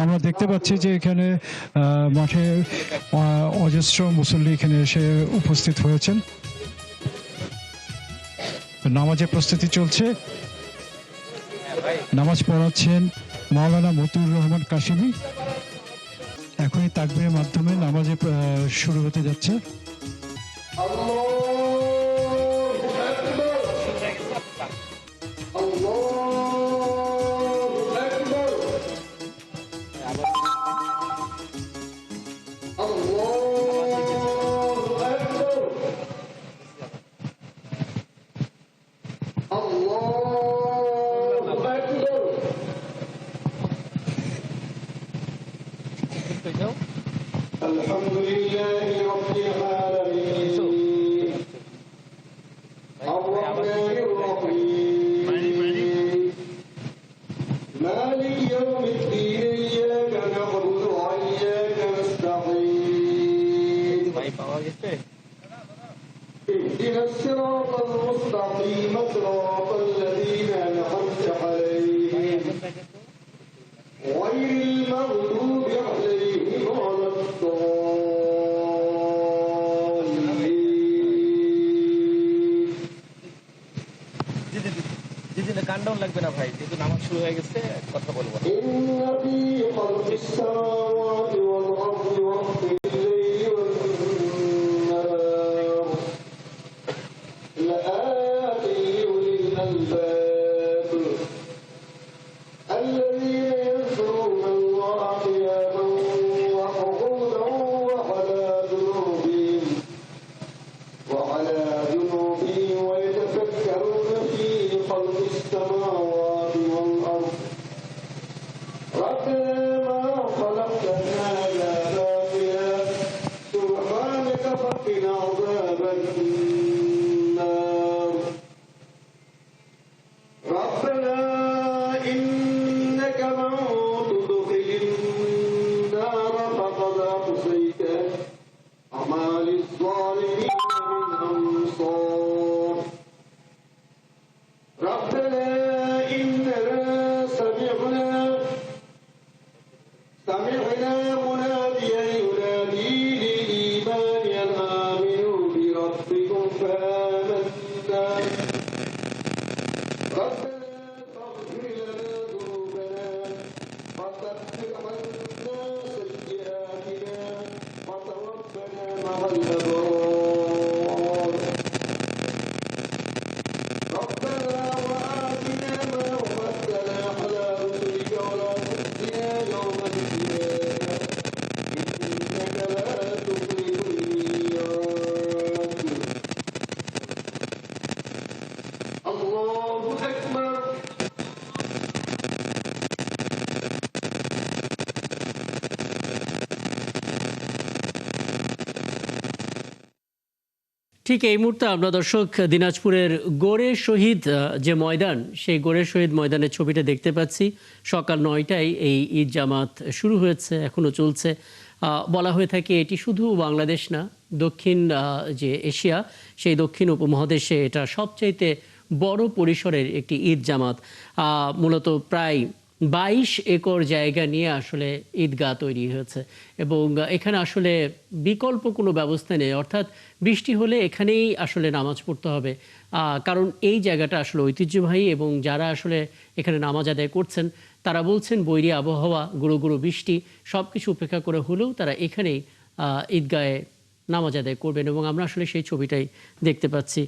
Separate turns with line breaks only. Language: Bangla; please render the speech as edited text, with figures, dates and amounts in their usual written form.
আমরা দেখতে পাচ্ছি যে এখানে মাঠে অজস্র মুসল্লি এখানে এসে উপস্থিত হয়েছেন। নামাজের প্রস্তুতি চলছে। নামাজ পড়াচ্ছেন মাওলানা মতিউর রহমান কাশিমি। এখনই তাকবীরের মাধ্যমে নামাজে শুরু হতে যাচ্ছে।
الحمد لله رب العالمين الرحمن الرحيم مالك يوم الدين إياك نعبد وإياك نستعين اهدنا الصراط المستقيم صراط الذين أنعمت عليهم غير المغضوب عليهم ولا الضالين
কাউন্টডাউন লাগবে না ভাই, যেহেতু নামাজ শুরু হয়ে গেছে কথা বলবো।
إن في خلق السماوات والأرض واختلاف الليل والنهار لآيات لأولي الألباب الذين يذكرون الله قياما وقعودا وعلى جنوبهم ويتفكرون في خلق السماوات والأرض ربنا ما خلقت هذا باطلا سبحانك فقنا عذاب النار ربنا إنك من تدخل النار فقد أخزيته وما للظالمين من أنصار ربنا إننا سمعنا مناديا ينادي للإيمان أن آمنوا بربكم فآمنا ربنا فاغفر لنا ذنوبنا وكفر عنا سيئاتنا وتوفنا مع الأبرار ربنا وآتنا ما وعدتنا على رسلك ولا تخزنا يوم القيامة إنك لا تخلف الميعاد الله أكبر
ঠিক এই মুহূর্তে আমরা দর্শক দিনাজপুরের গোরে শহীদ যে ময়দান, সেই গোরে শহীদ ময়দানের ছবিটা দেখতে পাচ্ছি। সকাল 9টায় এই ঈদ জামাত শুরু হয়েছে, এখনও চলছে। বলা হয়ে থাকে এটি শুধু বাংলাদেশ না, দক্ষিণ যে এশিয়া, সেই দক্ষিণ উপমহাদেশে এটা সবচাইতে বড় পরিসরের একটি ঈদ জামাত। মূলত প্রায় 22 একর জায়গা নিয়ে আসলে ঈদগাহ তৈরি হয়েছে এবং এখানে আসলে বিকল্প কোনো ব্যবস্থা নেই, অর্থাৎ বৃষ্টি হলে এখানেই আসলে নামাজ পড়তে হবে। কারণ এই জায়গাটা আসলে ঐতিহ্যবাহী এবং যারা আসলে এখানে নামাজ আদায় করছেন তারা বলছেন বৈরী আবহাওয়া, গুঁড়ো গুঁড়ো বৃষ্টি সব কিছু উপেক্ষা করে হলেও তারা এখানেই ঈদগাহে নামাজ আদায় করবেন এবং আমরা আসলে সেই ছবিটাই দেখতে পাচ্ছি।